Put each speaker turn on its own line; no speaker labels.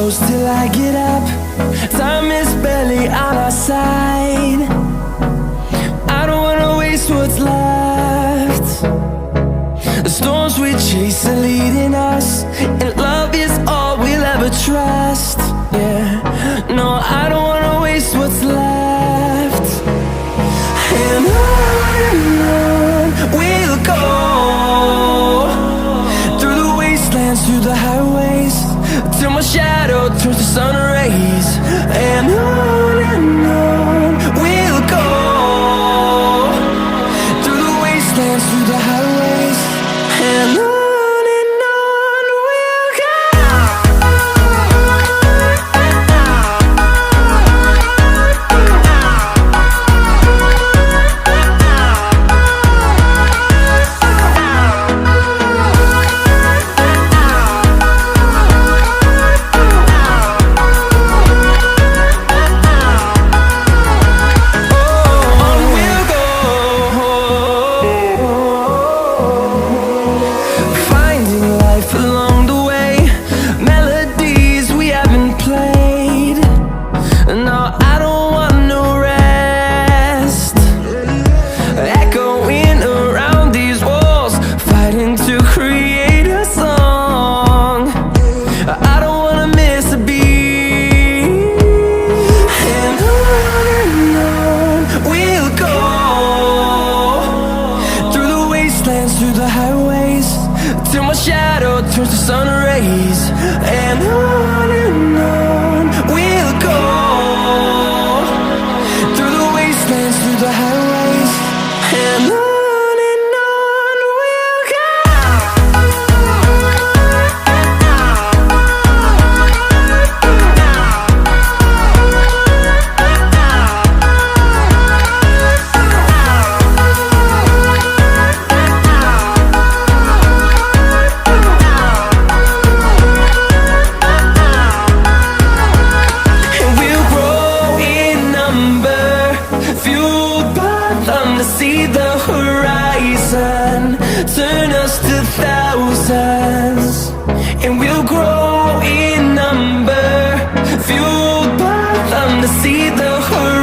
close till I get up. Time is barely on our side. I don't wanna waste what's left. The storms we chase are leading us, and love is all we'll ever trust. Yeah, no, I don't wanna waste what's left. And on we'll go, through the wastelands, through the highways, till my shadow turns to sun rays. And on we'll go, through the wastelands, through the highways, and on we'll go. Through the highways, till my shadow turns to sun rays. And on we'll go, through the wastelands, through the highways, and on we'll go. See the horizon turn us to thousands, and we'll grow in number, fueled by them to see the horizon.